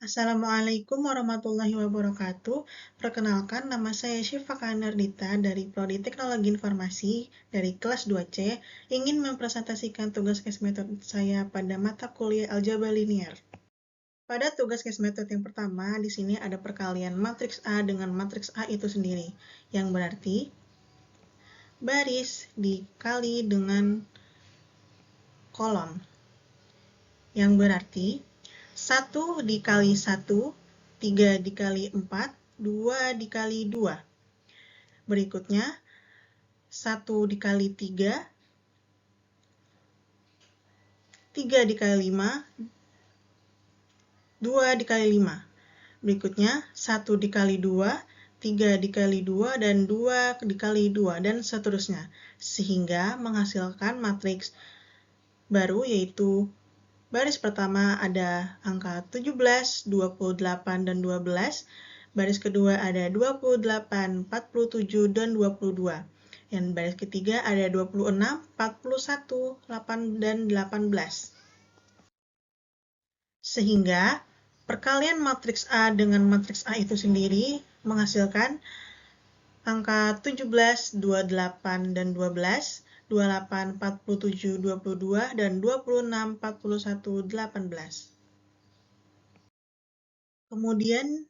Assalamualaikum warahmatullahi wabarakatuh. Perkenalkan, nama saya Syifa Kanardita dari Prodi Teknologi Informasi dari kelas 2C, ingin mempresentasikan tugas case method saya pada mata kuliah aljabar linear. Pada tugas case method yang pertama, di sini ada perkalian matriks A dengan matriks A itu sendiri, yang berarti baris dikali dengan kolom, yang berarti 1 dikali 1, 3 dikali 4, 2 dikali 2. Berikutnya, 1 dikali 3, 3 dikali 5, 2 dikali 5. Berikutnya, 1 dikali 2, 3 dikali 2, dan 2 dikali 2, dan seterusnya. Sehingga menghasilkan matriks baru, yaitu baris pertama ada angka 17, 28, dan 12. Baris kedua ada 28, 47, dan 22. Yang baris ketiga ada 26, 41, 8, dan 18. Sehingga perkalian matriks A dengan matriks A itu sendiri menghasilkan angka 17, 28, dan 12, 28, 47, 22, dan 26, 41, 18. Kemudian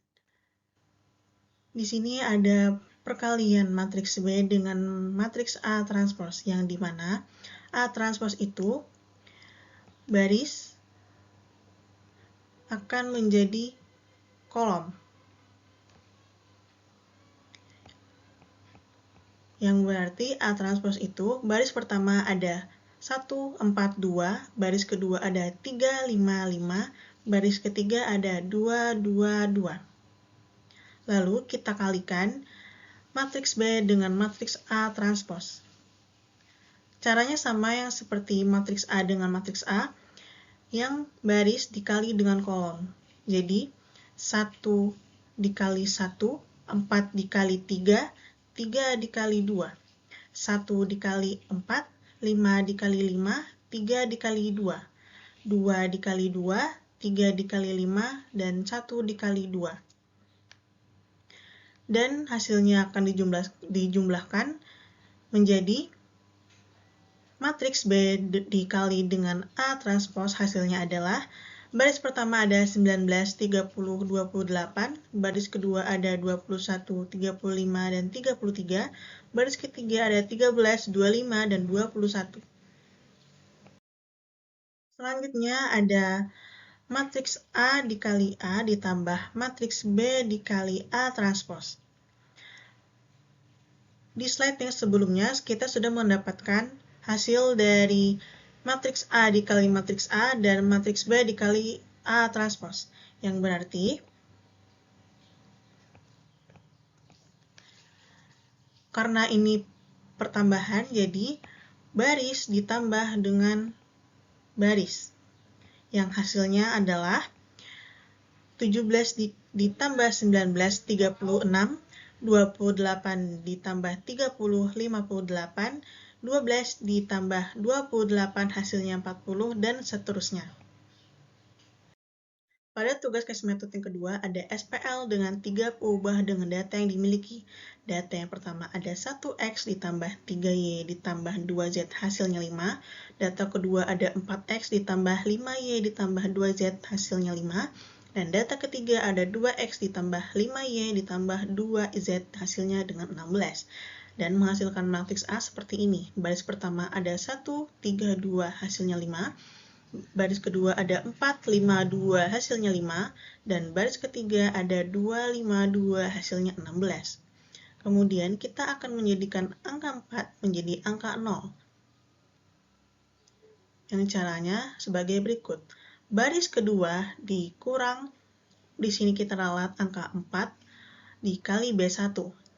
di sini ada perkalian matriks B dengan matriks A transpose, yang dimana A transpose itu baris akan menjadi kolom, yang berarti A transpose itu baris pertama ada 1, 4, 2, baris kedua ada 3, 5, 5, baris ketiga ada 2, 2, 2. Lalu kita kalikan matriks B dengan matriks A transpose. Caranya sama yang seperti matriks A dengan matriks A, yang baris dikali dengan kolom. Jadi 1 dikali 1, 4 dikali 3, 3 dikali 2. 1 dikali 4, 5 dikali 5, 3 dikali 2. 2 dikali 2, 3 dikali 5, dan 1 dikali 2. Dan hasilnya akan dijumlahkan menjadi matriks B dikali dengan A transpose. Hasilnya adalah baris pertama ada 19, 30, 28, baris kedua ada 21, 35, dan 33, baris ketiga ada 13, 25, dan 21. Selanjutnya ada matriks A dikali A ditambah matriks B dikali A transpose. Di slide yang sebelumnya, kita sudah mendapatkan hasil dari matriks A dikali matriks A dan matriks B dikali A transpose, yang berarti karena ini pertambahan, jadi baris ditambah dengan baris, yang hasilnya adalah 17 ditambah 19, 36, 28 ditambah 30, 58, 12 ditambah 28 hasilnya 40, dan seterusnya. Pada tugas case method yang kedua ada SPL dengan 3 peubah dengan data yang dimiliki. Data yang pertama ada 1X ditambah 3Y ditambah 2Z hasilnya 5. Data kedua ada 4X ditambah 5Y ditambah 2Z hasilnya 5. Dan data ketiga ada 2X ditambah 5Y ditambah 2Z hasilnya dengan 16. Dan menghasilkan matriks A seperti ini. Baris pertama ada 1, 3, 2 hasilnya 5. Baris kedua ada 4, 5, 2 hasilnya 5. Dan baris ketiga ada 2, 5, 2 hasilnya 16. Kemudian kita akan menjadikan angka 4 menjadi angka 0. Yang caranya sebagai berikut. Baris kedua dikurang, di sini kita ralat angka 4 dikali B1.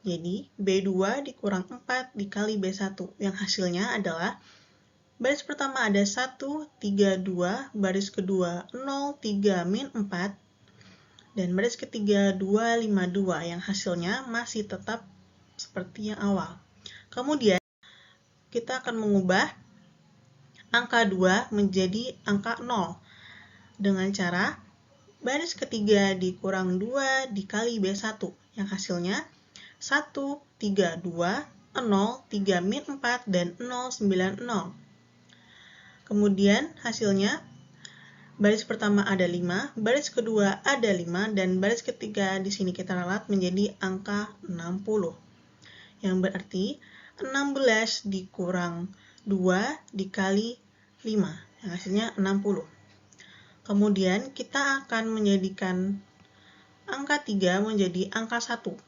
Jadi B2 dikurang 4 dikali B1, yang hasilnya adalah baris pertama ada 1, 3, 2, baris kedua 0, 3, min 4, dan baris ketiga 2, 5, 2, yang hasilnya masih tetap seperti yang awal. Kemudian kita akan mengubah angka 2 menjadi angka 0 dengan cara baris ketiga dikurang 2 dikali B1, yang hasilnya 1, 3, 2, 0, 3 min 4, dan 0, 9, 0. Kemudian hasilnya, baris pertama ada 5, baris kedua ada 5, dan baris ketiga di sini kita ralat menjadi angka 60. Yang berarti 16 dikurang 2 dikali 5, yang hasilnya 60. Kemudian kita akan menjadikan angka 3 menjadi angka 1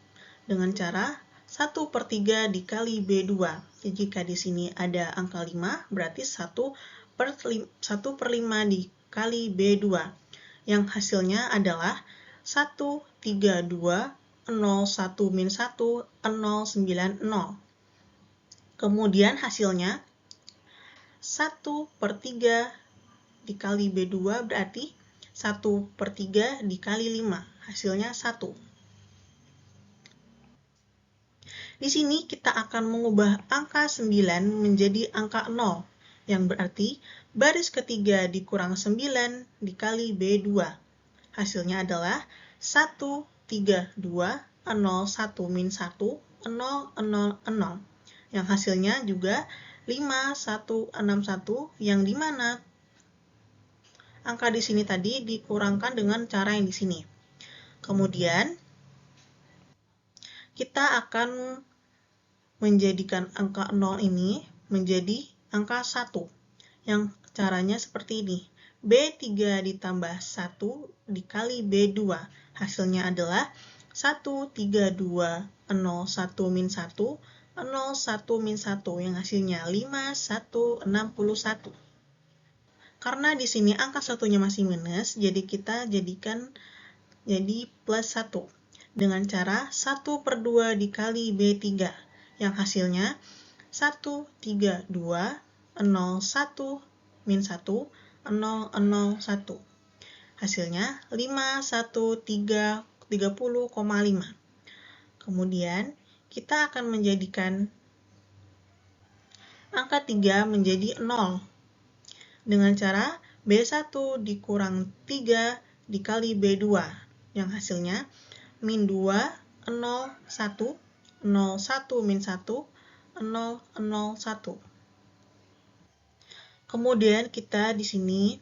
dengan cara 1/3 dikali B2. Jadi jika di sini ada angka 5, berarti 1/5 dikali B2. Yang hasilnya adalah 1, 3, 2, 0, 1, min 1, 0, 9, 0. Kemudian hasilnya 1/3 dikali B2 berarti 1/3 dikali 5. Hasilnya 1. Di sini kita akan mengubah angka 9 menjadi angka 0, yang berarti baris ketiga dikurang 9 dikali B2. Hasilnya adalah 1, 3, 2, 0, 1, min 1, 0, 0, 0. Yang hasilnya juga 5, 1, 6, 1, yang dimana angka di sini tadi dikurangkan dengan cara yang di sini. Kemudian, kita akan menjadikan angka 0 ini menjadi angka 1, yang caranya seperti ini. B3 ditambah 1 dikali B2. Hasilnya adalah 1, 3, 2, 0, 1, min 1, 0, 1, min 1, yang hasilnya 5, 1, 61. Karena di sini angka satunya masih minus, jadi kita jadikan jadi plus 1 dengan cara 1/2 dikali B3, yang hasilnya 1, 3, 2, 0, 1, min 1, 0, 0, 1. Hasilnya 5, 1, 3, 30,5. Kemudian kita akan menjadikan angka 3 menjadi 0 dengan cara B1 dikurang 3 dikali B2, yang hasilnya min 2, 0, 1, 0, 1, min 1, 0, 0, 1. Kemudian kita di sini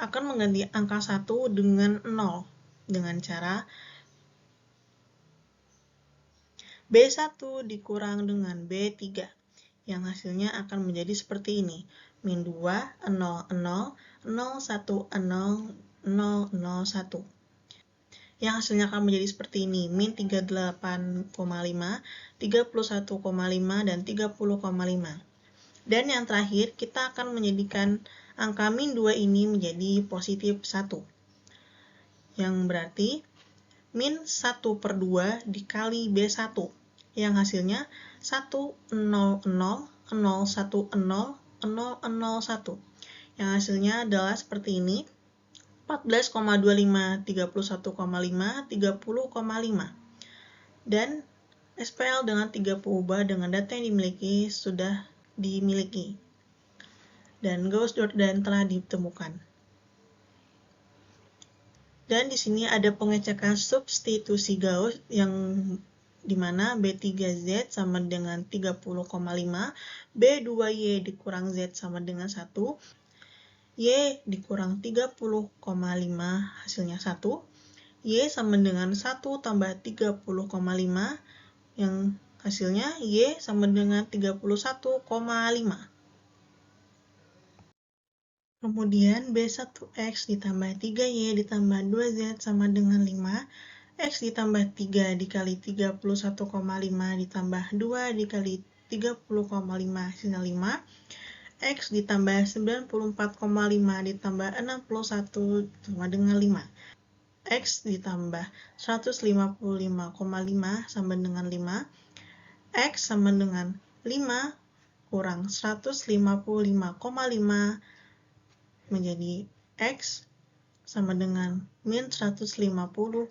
akan mengganti angka 1 dengan 0 dengan cara B1 dikurang dengan B3, yang hasilnya akan menjadi seperti ini. Min 2, 0, 0, 0, 1, 0, 0, 0, 1. Yang hasilnya akan menjadi seperti ini. Min 38,5, 31,5, dan 30,5. Dan yang terakhir, kita akan menjadikan angka min 2 ini menjadi positif 1. Yang berarti min 1/2 dikali B1, yang hasilnya 1, 0, 0, 0, 1, 0, 0, 0, 1. Yang hasilnya adalah seperti ini, 14,25, 31,5, 30,5. Dan SPL dengan 3 peubah dengan data yang dimiliki sudah dimiliki. Dan Gauss-Jordan telah ditemukan. Dan di sini ada pengecekan substitusi Gauss yang dimana B3Z sama dengan 30,5, B2Y dikurang Z sama dengan 1, Y dikurang 30,5 hasilnya 1, Y sama dengan 1 tambah 30,5 yang hasilnya Y sama dengan 31,5. Kemudian B1X ditambah 3Y ditambah 2Z sama dengan 5, X ditambah 3 dikali 31,5 ditambah 2 dikali 30,5 hasilnya 5, X ditambah 94,5 ditambah 61 sama dengan 5, X ditambah 155,5 sama dengan 5, X sama dengan 5 kurang 155,5 menjadi X sama dengan min 150,5.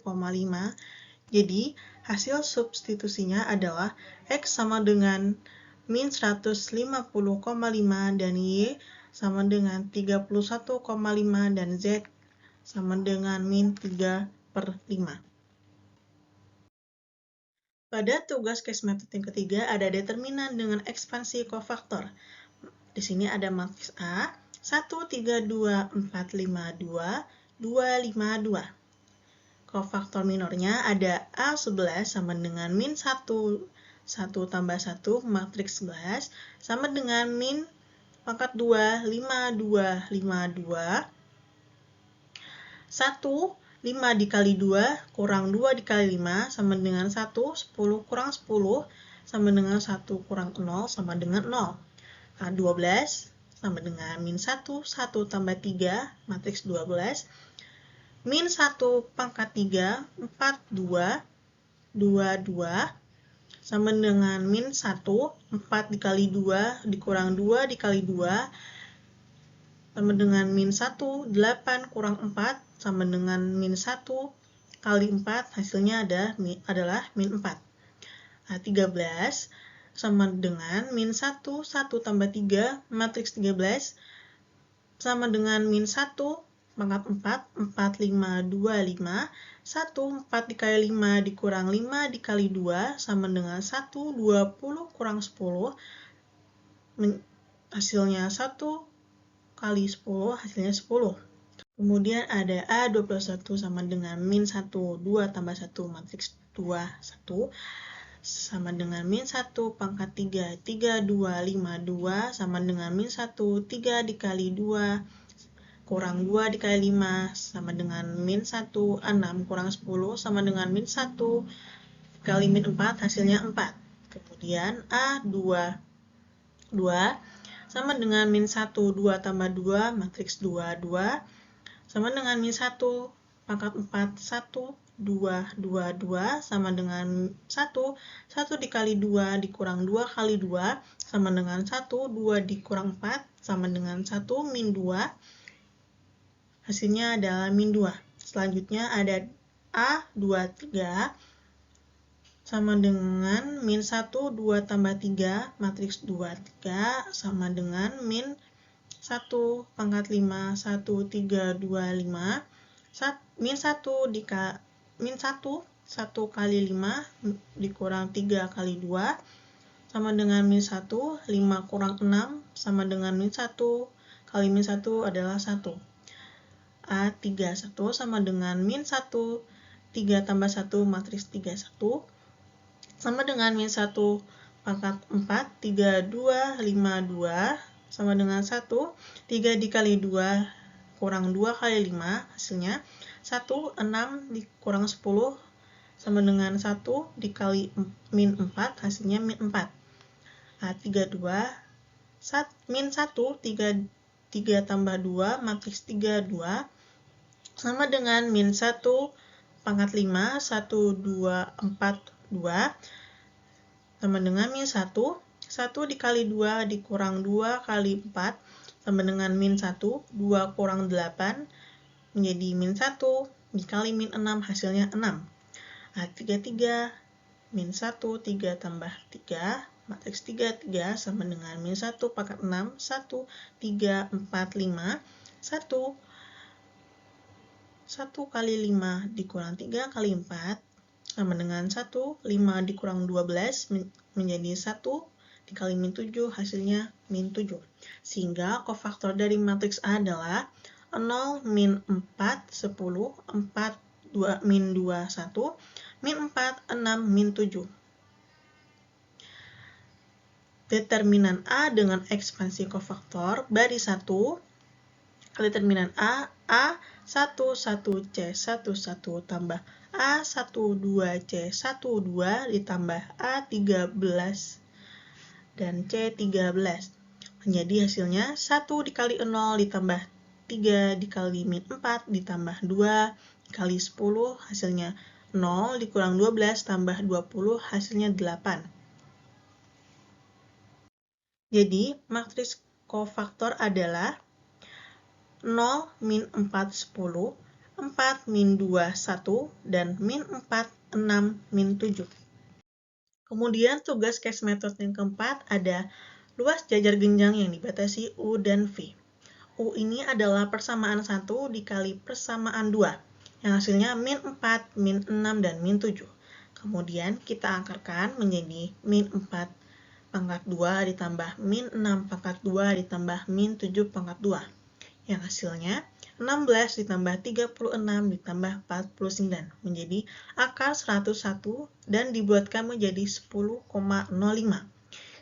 Jadi, hasil substitusinya adalah X sama dengan min 150,5 dan Y sama dengan 31,5 dan Z sama dengan min 3/5. Pada tugas case method yang ketiga ada determinan dengan ekspansi kofaktor. Di sini ada matriks A, 1, 3, 2, 4, 5, 2, 2, 5, 2. Kofaktor minornya ada A11 sama dengan min 1, 1 tambah 1, matriks 11, sama dengan min pangkat 2, 5, 2, 5, 2, 1, 5 dikali 2 kurang 2 dikali 5 sama dengan 1, 10 kurang 10 sama dengan 1 kurang 0 sama dengan 0. 12 sama dengan min 1, 1 tambah 3, matriks 12, min 1 pangkat 3, 4, 2, 2, 2, sama dengan min 1, 4 dikali 2 dikurang 2 dikali 2, sama dengan min 1, 8 kurang 4, sama dengan min 1 kali 4, hasilnya adalah min 4. 13 sama dengan min 1, 1 tambah 3, matriks 13, sama dengan min 1, pangkat 4, 4, 5, 2, 5, 1, 4 dikali 5 dikurang 5 dikali 2, sama dengan 1, 20 kurang 10, hasilnya 1 kali 10, hasilnya 10. Kemudian ada A21 sama dengan min 1, 2 tambah 1, matriks 2, 1, sama dengan min 1 pangkat 3, 3, 2, 5, 2, sama dengan min 1, 3 dikali 2, kurang 2 dikali 5, sama dengan min 1, 6 kurang 10, sama dengan min 1 kali min 4, hasilnya 4. Kemudian A22, sama dengan min 1, 2 tambah 2, matriks 2, 2, sama dengan min 1 pangkat 4, 1, 2, 2, 2, sama dengan 1, 1 dikali 2 dikurang 2 kali 2, sama dengan 1, 2 dikurang 4, sama dengan 1 min 2, hasilnya adalah min 2. Selanjutnya ada A23, sama dengan min 1, 2 tambah 3, matriks 2, 3, sama dengan min 1 pangkat 5, 1, 3, 2, 5, min 1 min 1, 1 kali 5 dikurang 3 kali 2, sama dengan min 1, 5 kurang 6, sama dengan min 1, kali min 1 adalah 1. A31 sama dengan min 1, 3 tambah 1, matriks 31, sama dengan min 1 pangkat 4, 3, 2, 5, 2, sama dengan 1, 3 dikali 2 kurang 2 kali 5, hasilnya 1, 6 dikurang 10, sama dengan 1 dikali min 4, hasilnya min 4. A32, min 1, 3 tambah 2, matriks 32, sama dengan min 1 pangkat 5, 1, 2, 4, 2, sama dengan min 1, 1 dikali 2 dikurang 2 kali 4, sama dengan min 1, 2 kurang 8, menjadi min 1, dikali min 6, hasilnya 6. A33, min 1, 3 tambah 3, matriks 3, 3, sama dengan min 1 pangkat 6, 1, 3, 4, 5, 1, 1 kali 5 dikurang 3 kali 4, sama dengan 1, 5 dikurang 12, menjadi 1 dikali min 7, hasilnya min 7. Sehingga kofaktor dari matriks A adalah 0, min 4, 10, 4, 2, min 2, 1, min 4, 6, min 7. Determinan A dengan ekspansi kofaktor baris 1, determinan A 1, 1, C, 1, 1 tambah A 1, 2, C, 1, 2 ditambah A 13 dan C 13. Menjadi hasilnya 1 dikali 0 ditambah 3 dikali min 4 ditambah 2 dikali 10, hasilnya 0 dikurang 12 tambah 20, hasilnya 8. Jadi matriks kofaktor adalah 0, min 4, 10, 4, min 2, 1, dan min 4, 6, min 7. Kemudian tugas case method yang keempat ada luas jajar genjang yang dibatasi U dan V. U ini adalah persamaan 1 dikali persamaan 2, yang hasilnya min 4, min 6, dan min 7. Kemudian kita akarkan menjadi min 4 pangkat 2 ditambah min 6 pangkat 2 ditambah min 7 pangkat 2. Yang hasilnya 16 ditambah 36 ditambah 49 menjadi akar 101 dan dibuatkan menjadi 10,05.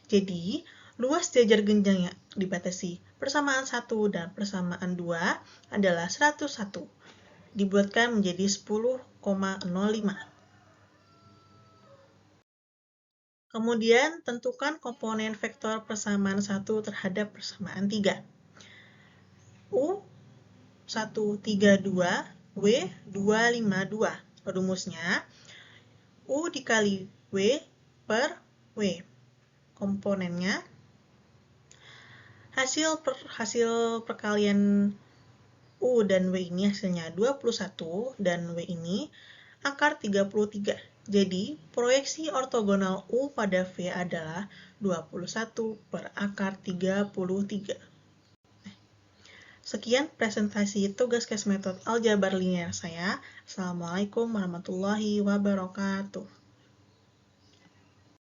Jadi, luas jajar genjangnya dibatasi persamaan 1 dan persamaan 2 adalah 101. Dibuatkan menjadi 10,05. Kemudian, tentukan komponen vektor persamaan 1 terhadap persamaan 3. U 132, W 252. Rumusnya, U dikali W per W. Komponennya, hasil perkalian U dan W ini hasilnya 21 dan W ini akar 33. Jadi, proyeksi ortogonal U pada V adalah 21 per akar 33. Sekian presentasi tugas case metode aljabar linear saya. Assalamualaikum warahmatullahi wabarakatuh.